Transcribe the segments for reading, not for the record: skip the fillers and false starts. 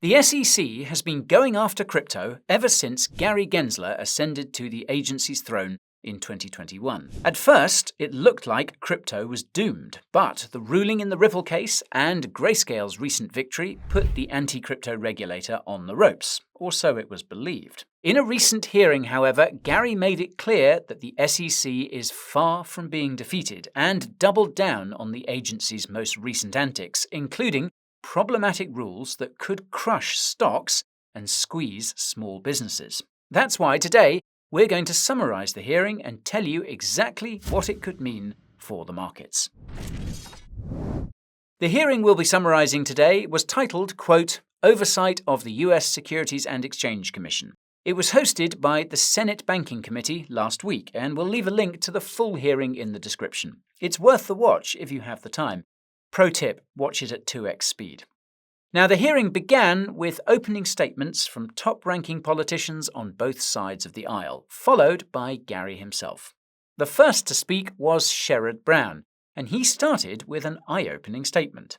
The SEC has been going after crypto ever since Gary Gensler ascended to the agency's throne in 2021. At first, it looked like crypto was doomed, but the ruling in the Ripple case and Grayscale's recent victory put the anti-crypto regulator on the ropes, or so it was believed. In a recent hearing, however, Gary made it clear that the SEC is far from being defeated and doubled down on the agency's most recent antics, including problematic rules that could crush stocks and squeeze small businesses. That's why today we're going to summarize the hearing and tell you exactly what it could mean for the markets. The hearing we'll be summarizing today was titled, quote, Oversight of the U.S. Securities and Exchange Commission. It was hosted by the Senate Banking Committee last week, and we'll leave a link to the full hearing in the description. It's worth the watch if you have the time. Pro tip, watch it at 2x speed. Now, the hearing began with opening statements from top-ranking politicians on both sides of the aisle, followed by Gary himself. The first to speak was Sherrod Brown, and he started with an eye-opening statement.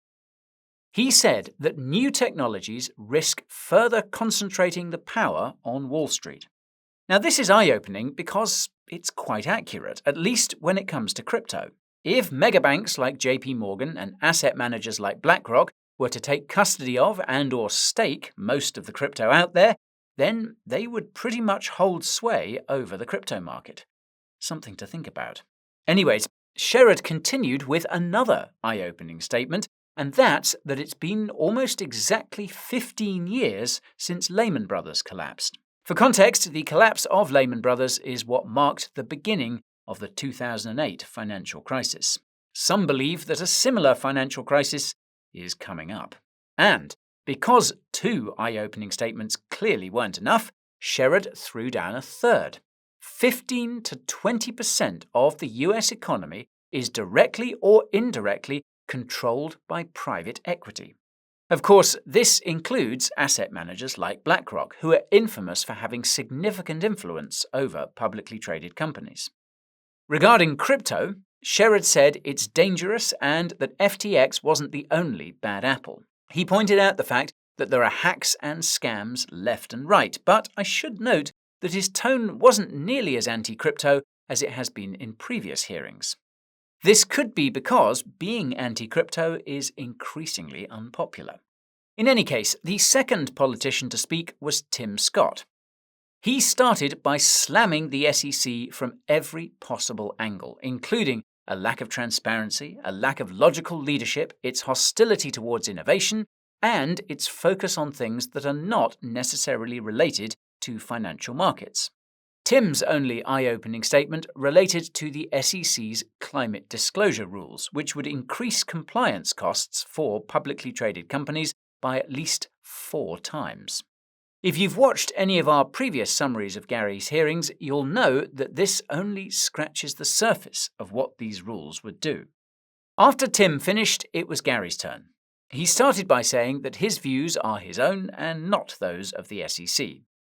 He said that new technologies risk further concentrating the power on Wall Street. Now, this is eye-opening because it's quite accurate, at least when it comes to crypto. If megabanks like JP Morgan and asset managers like BlackRock were to take custody of and/or stake most of the crypto out there, then they would pretty much hold sway over the crypto market. Something to think about. Anyways, Sherrod continued with another eye-opening statement, and that's that it's been almost exactly 15 years since Lehman Brothers collapsed. For context, the collapse of Lehman Brothers is what marked the beginning of the 2008 financial crisis. Some believe that a similar financial crisis is coming up. And because two eye-opening statements clearly weren't enough, Sherrod threw down a third. 15 to 20% of the US economy is directly or indirectly controlled by private equity. Of course, this includes asset managers like BlackRock, who are infamous for having significant influence over publicly traded companies. Regarding crypto, Sherrod said it's dangerous and that FTX wasn't the only bad apple. He pointed out the fact that there are hacks and scams left and right, but I should note that his tone wasn't nearly as anti-crypto as it has been in previous hearings. This could be because being anti-crypto is increasingly unpopular. In any case, the second politician to speak was Tim Scott. He started by slamming the SEC from every possible angle, including a lack of transparency, a lack of logical leadership, its hostility towards innovation, and its focus on things that are not necessarily related to financial markets. Tim's only eye-opening statement related to the SEC's climate disclosure rules, which would increase compliance costs for publicly traded companies by at least 4 times. If you've watched any of our previous summaries of Gary's hearings, you'll know that this only scratches the surface of what these rules would do. After Tim finished, it was Gary's turn. He started by saying that his views are his own and not those of the SEC.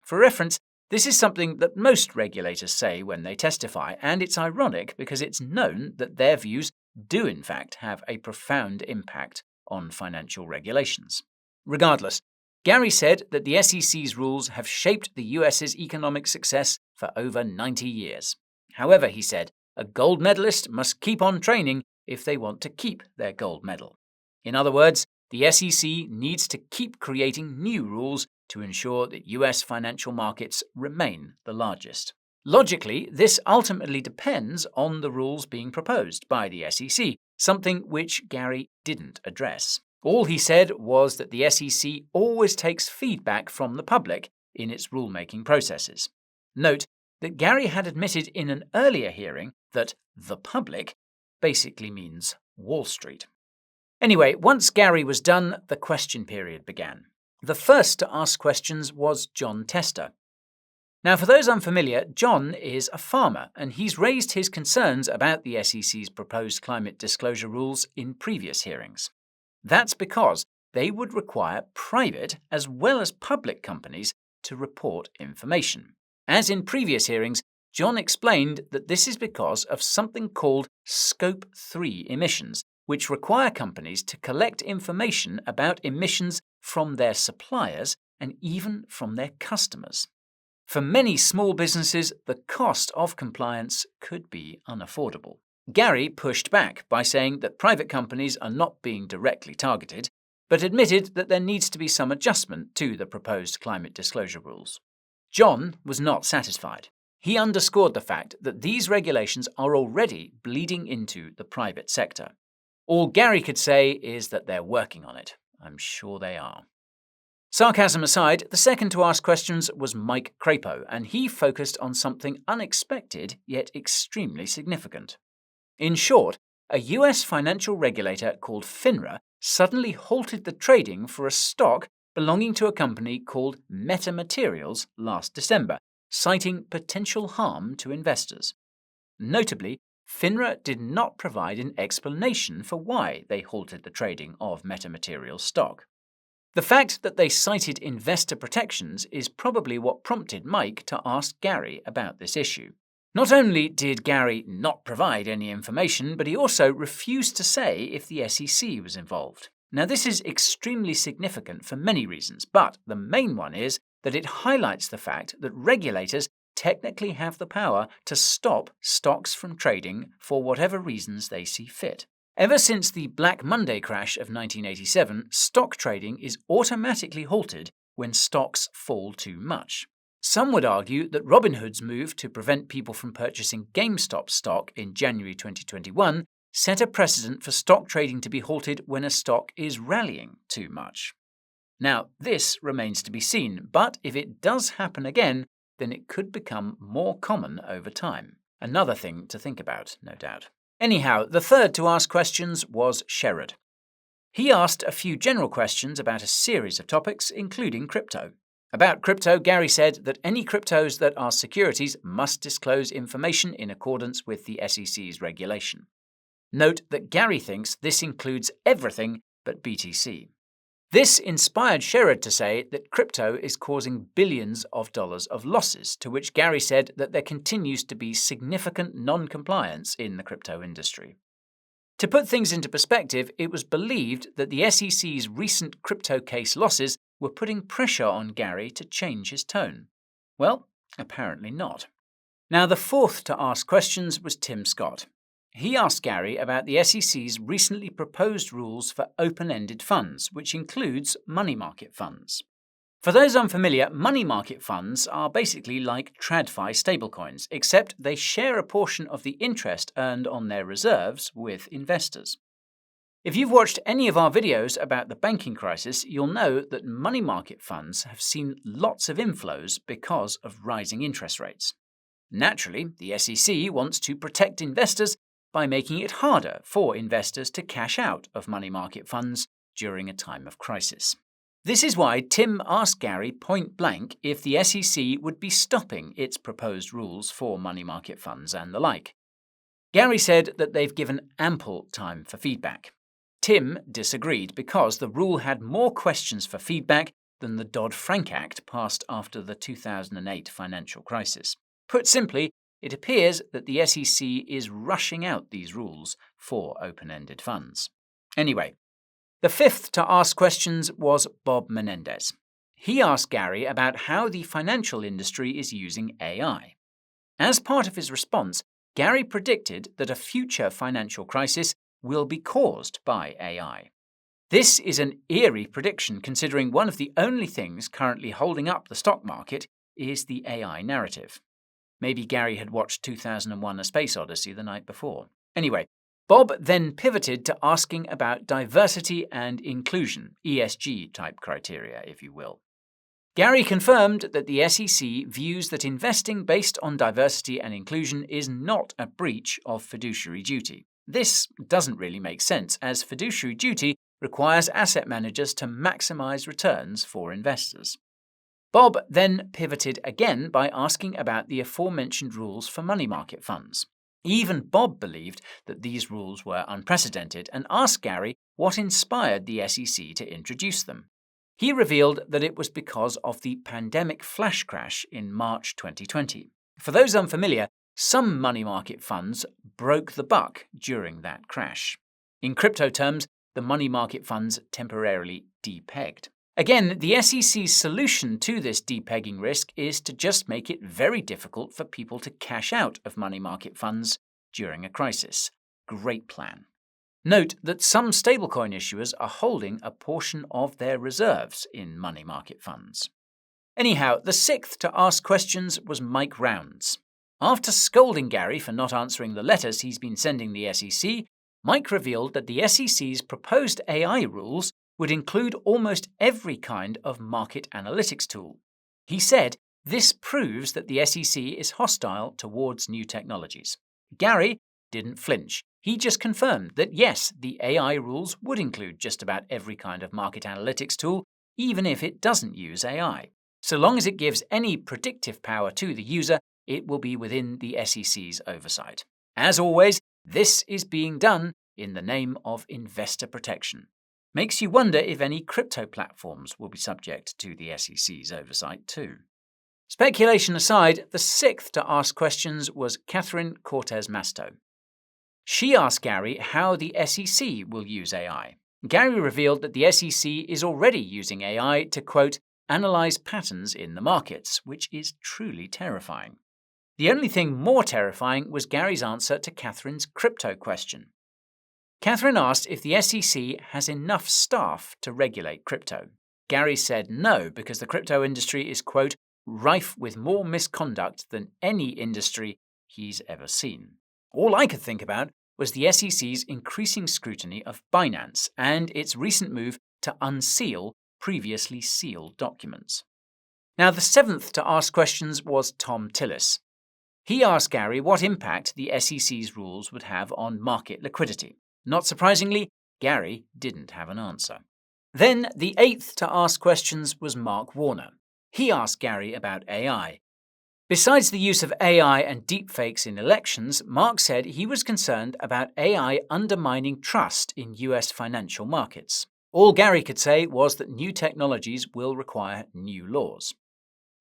For reference, this is something that most regulators say when they testify, and it's ironic because it's known that their views do in fact have a profound impact on financial regulations. Regardless, Gary said that the SEC's rules have shaped the US's economic success for over 90 years. However, he said, a gold medalist must keep on training if they want to keep their gold medal. In other words, the SEC needs to keep creating new rules to ensure that US financial markets remain the largest. Logically, this ultimately depends on the rules being proposed by the SEC, something which Gary didn't address. All he said was that the SEC always takes feedback from the public in its rulemaking processes. Note that Gary had admitted in an earlier hearing that the public basically means Wall Street. Anyway, once Gary was done, the question period began. The first to ask questions was John Tester. Now, for those unfamiliar, John is a farmer, and he's raised his concerns about the SEC's proposed climate disclosure rules in previous hearings. That's because they would require private as well as public companies to report information. As in previous hearings, John explained that this is because of something called Scope 3 emissions, which require companies to collect information about emissions from their suppliers, and even from their customers. For many small businesses, the cost of compliance could be unaffordable. Gary pushed back by saying that private companies are not being directly targeted, but admitted that there needs to be some adjustment to the proposed climate disclosure rules. John was not satisfied. He underscored the fact that these regulations are already bleeding into the private sector. All Gary could say is that they're working on it. I'm sure they are. Sarcasm aside, the second to ask questions was Mike Crapo, and he focused on something unexpected yet extremely significant. In short, a US financial regulator called FINRA suddenly halted the trading for a stock belonging to a company called Meta Materials last December, citing potential harm to investors. Notably, FINRA did not provide an explanation for why they halted the trading of Meta Materials stock. The fact that they cited investor protections is probably what prompted Mike to ask Gary about this issue. Not only did Gary not provide any information, but he also refused to say if the SEC was involved. Now, this is extremely significant for many reasons, but the main one is that it highlights the fact that regulators technically have the power to stop stocks from trading for whatever reasons they see fit. Ever since the Black Monday crash of 1987, stock trading is automatically halted when stocks fall too much. Some would argue that Robinhood's move to prevent people from purchasing GameStop stock in January 2021 set a precedent for stock trading to be halted when a stock is rallying too much. Now, this remains to be seen, but if it does happen again, then it could become more common over time. Another thing to think about, no doubt. Anyhow, the third to ask questions was Sherrod. He asked a few general questions about a series of topics, including crypto. About crypto, Gary said that any cryptos that are securities must disclose information in accordance with the SEC's regulation. Note that Gary thinks this includes everything but BTC. This inspired Sherrod to say that crypto is causing billions of dollars of losses, to which Gary said that there continues to be significant non-compliance in the crypto industry. To put things into perspective, it was believed that the SEC's recent crypto case losses were putting pressure on Gary to change his tone. Well, apparently not. Now, the fourth to ask questions was Tim Scott. He asked Gary about the SEC's recently proposed rules for open-ended funds, which includes money market funds. For those unfamiliar, money market funds are basically like TradFi stablecoins, except they share a portion of the interest earned on their reserves with investors. If you've watched any of our videos about the banking crisis, you'll know that money market funds have seen lots of inflows because of rising interest rates. Naturally, the SEC wants to protect investors by making it harder for investors to cash out of money market funds during a time of crisis. This is why Tim asked Gary point blank if the SEC would be stopping its proposed rules for money market funds and the like. Gary said that they've given ample time for feedback. Tim disagreed because the rule had more questions for feedback than the Dodd-Frank Act passed after the 2008 financial crisis. Put simply, it appears that the SEC is rushing out these rules for open-ended funds. Anyway, the fifth to ask questions was Bob Menendez. He asked Gary about how the financial industry is using AI. As part of his response, Gary predicted that a future financial crisis will be caused by AI. This is an eerie prediction considering one of the only things currently holding up the stock market is the AI narrative. Maybe Gary had watched 2001: A Space Odyssey the night before. Anyway, Bob then pivoted to asking about diversity and inclusion, ESG-type criteria, if you will. Gary confirmed that the SEC views that investing based on diversity and inclusion is not a breach of fiduciary duty. This doesn't really make sense, as fiduciary duty requires asset managers to maximize returns for investors. Bob then pivoted again by asking about the aforementioned rules for money market funds. Even Bob believed that these rules were unprecedented and asked Gary what inspired the SEC to introduce them. He revealed that it was because of the pandemic flash crash in March 2020. For those unfamiliar, some money market funds broke the buck during that crash. In crypto terms, the money market funds temporarily depegged. Again, the SEC's solution to this depegging risk is to just make it very difficult for people to cash out of money market funds during a crisis. Great plan. Note that some stablecoin issuers are holding a portion of their reserves in money market funds. Anyhow, the sixth to ask questions was Mike Rounds. After scolding Gary for not answering the letters he's been sending the SEC, Mike revealed that the SEC's proposed AI rules would include almost every kind of market analytics tool. He said this proves that the SEC is hostile towards new technologies. Gary didn't flinch. He just confirmed that yes, the AI rules would include just about every kind of market analytics tool, even if it doesn't use AI. So long as it gives any predictive power to the user, it will be within the SEC's oversight. As always, this is being done in the name of investor protection. Makes you wonder if any crypto platforms will be subject to the SEC's oversight too. Speculation aside, the sixth to ask questions was Catherine Cortez Masto. She asked Gary how the SEC will use AI. Gary revealed that the SEC is already using AI to, quote, analyze patterns in the markets, which is truly terrifying. The only thing more terrifying was Gary's answer to Catherine's crypto question. Catherine asked if the SEC has enough staff to regulate crypto. Gary said no, because the crypto industry is, quote, rife with more misconduct than any industry he's ever seen. All I could think about was the SEC's increasing scrutiny of Binance and its recent move to unseal previously sealed documents. Now, the seventh to ask questions was Tom Tillis. He asked Gary what impact the SEC's rules would have on market liquidity. Not surprisingly, Gary didn't have an answer. Then the eighth to ask questions was Mark Warner. He asked Gary about AI. Besides the use of AI and deepfakes in elections, Mark said he was concerned about AI undermining trust in US financial markets. All Gary could say was that new technologies will require new laws.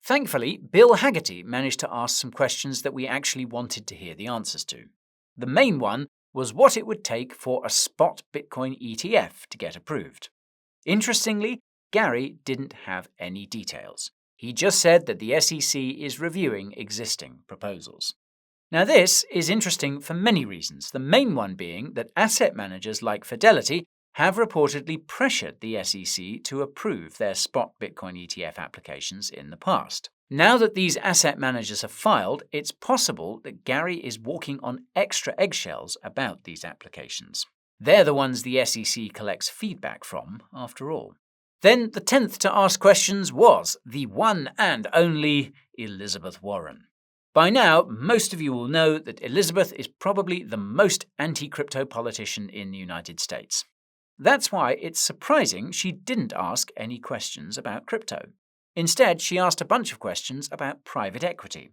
Thankfully, Bill Haggerty managed to ask some questions that we actually wanted to hear the answers to. The main one was what it would take for a spot Bitcoin ETF to get approved. Interestingly, Gary didn't have any details. He just said that the SEC is reviewing existing proposals. Now, this is interesting for many reasons, the main one being that asset managers like Fidelity have reportedly pressured the SEC to approve their spot Bitcoin ETF applications in the past. Now that these asset managers have filed, it's possible that Gary is walking on extra eggshells about these applications. They're the ones the SEC collects feedback from, after all. Then the 10th to ask questions was the one and only Elizabeth Warren. By now, most of you will know that Elizabeth is probably the most anti-crypto politician in the United States. That's why it's surprising she didn't ask any questions about crypto. Instead, she asked a bunch of questions about private equity.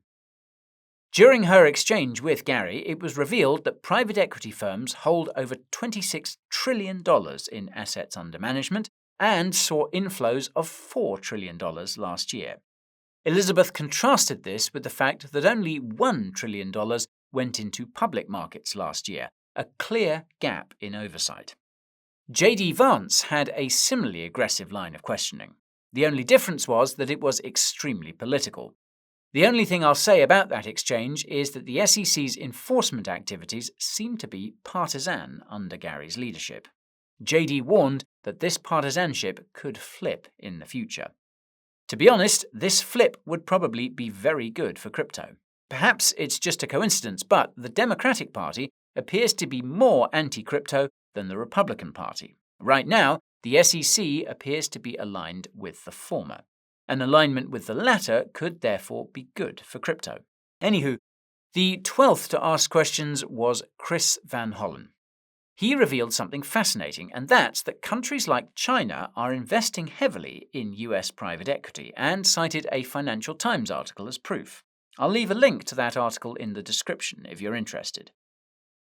During her exchange with Gary, it was revealed that private equity firms hold over $26 trillion in assets under management and saw inflows of $4 trillion last year. Elizabeth contrasted this with the fact that only $1 trillion went into public markets last year, a clear gap in oversight. J.D. Vance had a similarly aggressive line of questioning. The only difference was that it was extremely political. The only thing I'll say about that exchange is that the SEC's enforcement activities seem to be partisan under Gary's leadership. J.D. warned that this partisanship could flip in the future. To be honest, this flip would probably be very good for crypto. Perhaps it's just a coincidence, but the Democratic Party appears to be more anti-crypto than the Republican Party. Right now, the SEC appears to be aligned with the former. An alignment with the latter could therefore be good for crypto. Anywho, the 12th to ask questions was Chris Van Hollen. He revealed something fascinating, and that's that countries like China are investing heavily in US private equity, and cited a Financial Times article as proof. I'll leave a link to that article in the description if you're interested.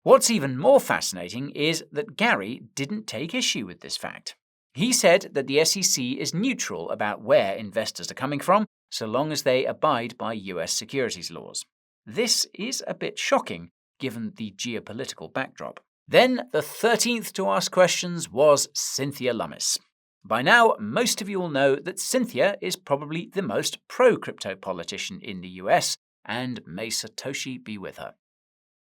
What's even more fascinating is that Gary didn't take issue with this fact. He said that the SEC is neutral about where investors are coming from, so long as they abide by US securities laws. This is a bit shocking, given the geopolitical backdrop. Then the 13th to ask questions was Cynthia Lummis. By now, most of you will know that Cynthia is probably the most pro-crypto politician in the US, and may Satoshi be with her.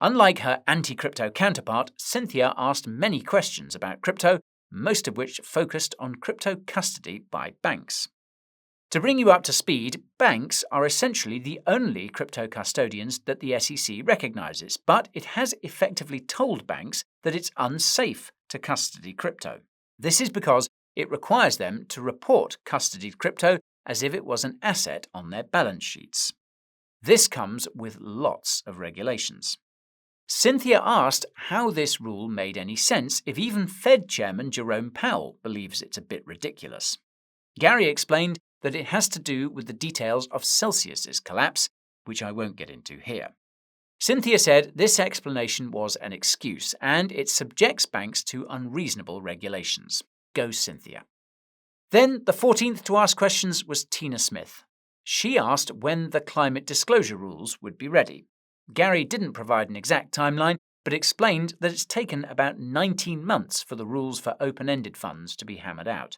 Unlike her anti-crypto counterpart, Cynthia asked many questions about crypto, most of which focused on crypto custody by banks. To bring you up to speed, banks are essentially the only crypto custodians that the SEC recognizes, but it has effectively told banks that it's unsafe to custody crypto. This is because it requires them to report custodied crypto as if it was an asset on their balance sheets. This comes with lots of regulations. Cynthia asked how this rule made any sense if even Fed Chairman Jerome Powell believes it's a bit ridiculous. Gary explained that it has to do with the details of Celsius's collapse, which I won't get into here. Cynthia said this explanation was an excuse and it subjects banks to unreasonable regulations. Go Cynthia. Then the 14th to ask questions was Tina Smith. She asked when the climate disclosure rules would be ready. Gary didn't provide an exact timeline, but explained that it's taken about 19 months for the rules for open-ended funds to be hammered out.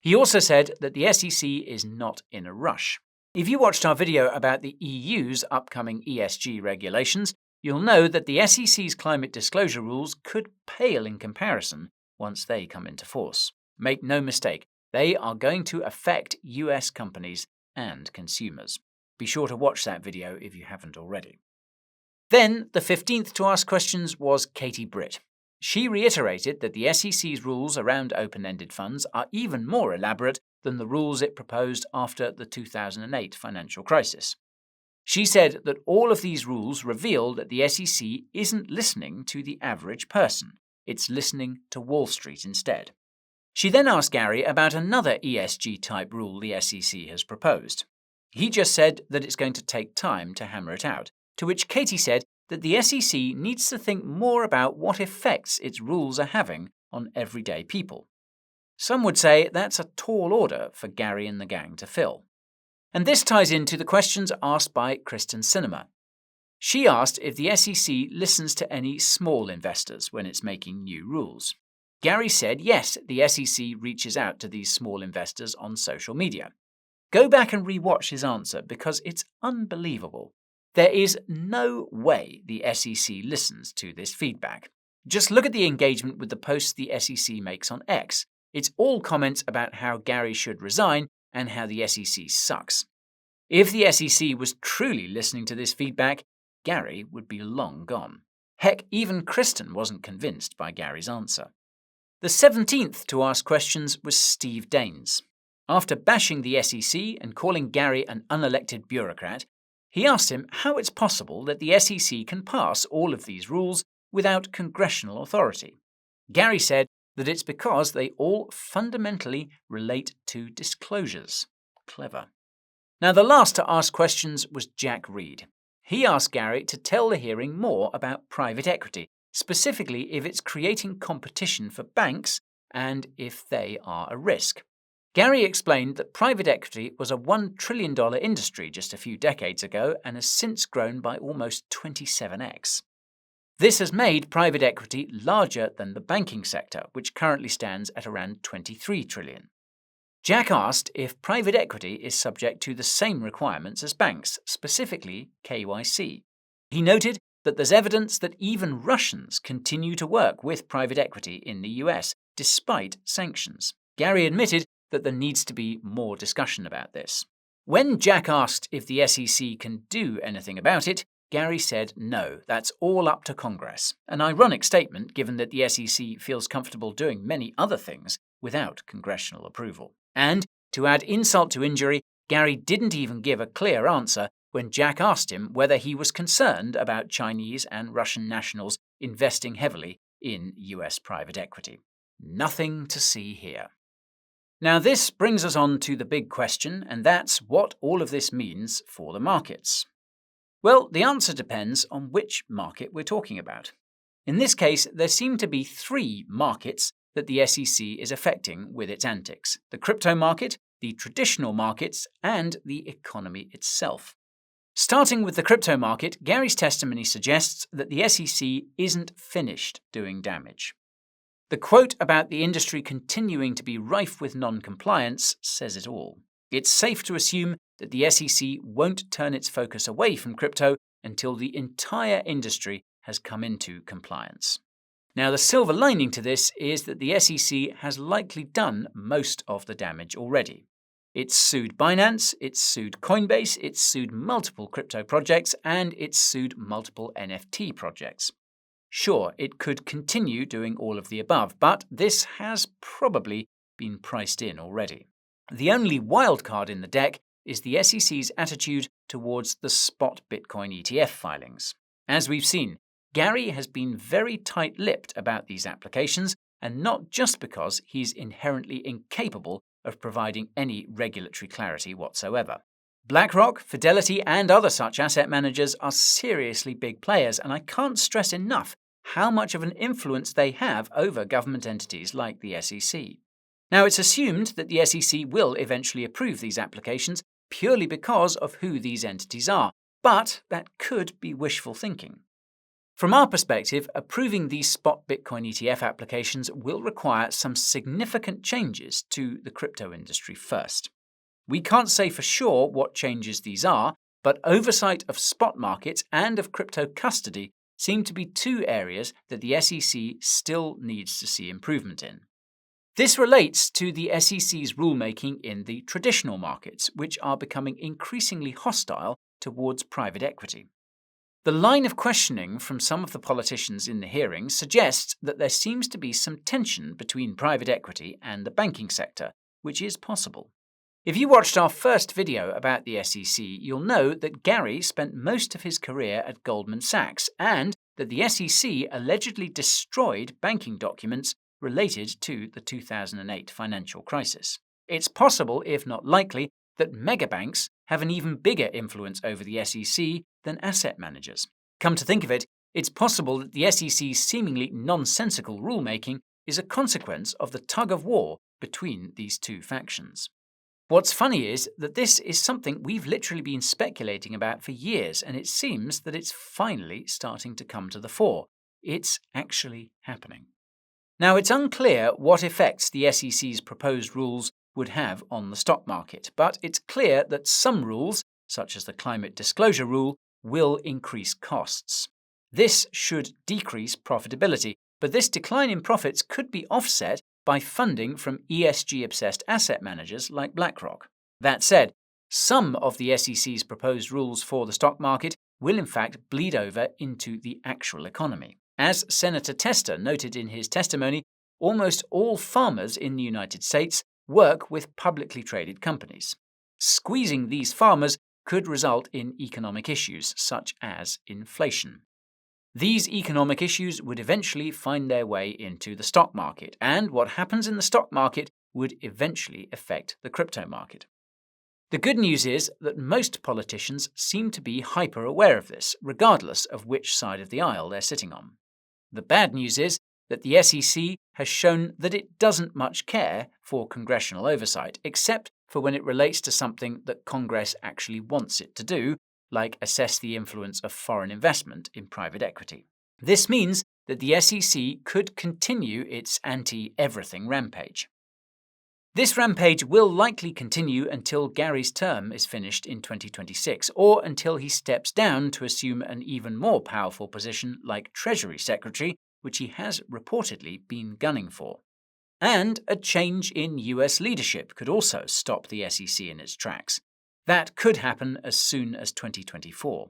He also said that the SEC is not in a rush. If you watched our video about the EU's upcoming ESG regulations, you'll know that the SEC's climate disclosure rules could pale in comparison once they come into force. Make no mistake, they are going to affect US companies and consumers. Be sure to watch that video if you haven't already. Then, the 15th to ask questions was Katie Britt. She reiterated that the SEC's rules around open-ended funds are even more elaborate than the rules it proposed after the 2008 financial crisis. She said that all of these rules reveal that the SEC isn't listening to the average person. It's listening to Wall Street instead. She then asked Gary about another ESG-type rule the SEC has proposed. He just said that it's going to take time to hammer it out, to which Katie said that the SEC needs to think more about what effects its rules are having on everyday people. Some would say that's a tall order for Gary and the gang to fill. And this ties into the questions asked by Kristen Sinema. She asked if the SEC listens to any small investors when it's making new rules. Gary said yes, the SEC reaches out to these small investors on social media. Go back and re-watch his answer because it's unbelievable. There is no way the SEC listens to this feedback. Just look at the engagement with the posts the SEC makes on X. It's all comments about how Gary should resign and how the SEC sucks. If the SEC was truly listening to this feedback, Gary would be long gone. Heck, even Kristen wasn't convinced by Gary's answer. The 17th to ask questions was Steve Daines. After bashing the SEC and calling Gary an unelected bureaucrat, he asked him how it's possible that the SEC can pass all of these rules without congressional authority. Gary said that it's because they all fundamentally relate to disclosures. Clever. Now, the last to ask questions was Jack Reed. He asked Gary to tell the hearing more about private equity, specifically if it's creating competition for banks and if they are a risk. Gary explained that private equity was a $1 trillion industry just a few decades ago and has since grown by almost 27x. This has made private equity larger than the banking sector, which currently stands at around $23 trillion. Jack asked if private equity is subject to the same requirements as banks, specifically KYC. He noted that there's evidence that even Russians continue to work with private equity in the US, despite sanctions. Gary admitted that there needs to be more discussion about this. When Jack asked if the SEC can do anything about it, Gary said no, that's all up to Congress. An ironic statement given that the SEC feels comfortable doing many other things without congressional approval. And, to add insult to injury, Gary didn't even give a clear answer when Jack asked him whether he was concerned about Chinese and Russian nationals investing heavily in US private equity. Nothing to see here. Now, this brings us on to the big question, and that's what all of this means for the markets. Well, the answer depends on which market we're talking about. In this case, there seem to be three markets that the SEC is affecting with its antics: the crypto market, the traditional markets, and the economy itself. Starting with the crypto market, Gary's testimony suggests that the SEC isn't finished doing damage. The quote about the industry continuing to be rife with non-compliance says it all. It's safe to assume that the SEC won't turn its focus away from crypto until the entire industry has come into compliance. Now, the silver lining to this is that the SEC has likely done most of the damage already. It's sued Binance, it's sued Coinbase, it's sued multiple crypto projects, and it's sued multiple NFT projects. Sure, it could continue doing all of the above, but this has probably been priced in already. The only wild card in the deck is the SEC's attitude towards the spot Bitcoin ETF filings. As we've seen, Gary has been very tight-lipped about these applications, and not just because he's inherently incapable of providing any regulatory clarity whatsoever. BlackRock, Fidelity, and other such asset managers are seriously big players, and I can't stress enough how much of an influence they have over government entities like the SEC. Now, it's assumed that the SEC will eventually approve these applications purely because of who these entities are, but that could be wishful thinking. From our perspective, approving these spot Bitcoin ETF applications will require some significant changes to the crypto industry first. We can't say for sure what changes these are, but oversight of spot markets and of crypto custody seem to be two areas that the SEC still needs to see improvement in. This relates to the SEC's rulemaking in the traditional markets, which are becoming increasingly hostile towards private equity. The line of questioning from some of the politicians in the hearings suggests that there seems to be some tension between private equity and the banking sector, which is possible. If you watched our first video about the SEC, you'll know that Gary spent most of his career at Goldman Sachs and that the SEC allegedly destroyed banking documents related to the 2008 financial crisis. It's possible, if not likely, that megabanks have an even bigger influence over the SEC than asset managers. Come to think of it, it's possible that the SEC's seemingly nonsensical rulemaking is a consequence of the tug-of-war between these two factions. What's funny is that this is something we've literally been speculating about for years, and it seems that it's finally starting to come to the fore. It's actually happening. Now, it's unclear what effects the SEC's proposed rules would have on the stock market, but it's clear that some rules, such as the climate disclosure rule, will increase costs. This should decrease profitability, but this decline in profits could be offset by funding from ESG-obsessed asset managers like BlackRock. That said, some of the SEC's proposed rules for the stock market will in fact bleed over into the actual economy. As Senator Tester noted in his testimony, almost all farmers in the United States work with publicly traded companies. Squeezing these farmers could result in economic issues, such as inflation. These economic issues would eventually find their way into the stock market, and what happens in the stock market would eventually affect the crypto market. The good news is that most politicians seem to be hyper-aware of this, regardless of which side of the aisle they're sitting on. The bad news is that the SEC has shown that it doesn't much care for congressional oversight, except for when it relates to something that Congress actually wants it to do, like assess the influence of foreign investment in private equity. This means that the SEC could continue its anti-everything rampage. This rampage will likely continue until Gary's term is finished in 2026, or until he steps down to assume an even more powerful position like Treasury Secretary, which he has reportedly been gunning for. And a change in US leadership could also stop the SEC in its tracks. That could happen as soon as 2024.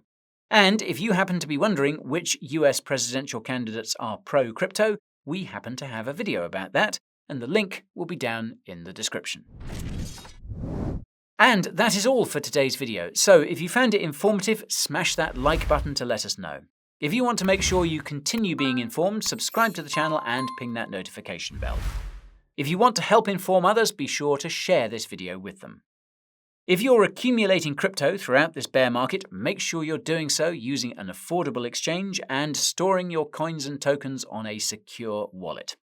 And if you happen to be wondering which US presidential candidates are pro-crypto, we happen to have a video about that, and the link will be down in the description. And that is all for today's video, so if you found it informative, smash that like button to let us know. If you want to make sure you continue being informed, subscribe to the channel and ping that notification bell. If you want to help inform others, be sure to share this video with them. If you're accumulating crypto throughout this bear market, make sure you're doing so using an affordable exchange and storing your coins and tokens on a secure wallet.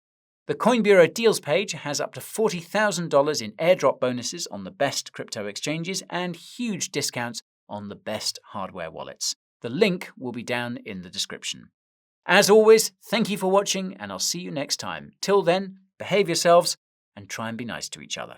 The Coin Bureau Deals page has up to $40,000 in airdrop bonuses on the best crypto exchanges and huge discounts on the best hardware wallets. The link will be down in the description. As always, thank you for watching, and I'll see you next time. Till then, behave yourselves and try and be nice to each other.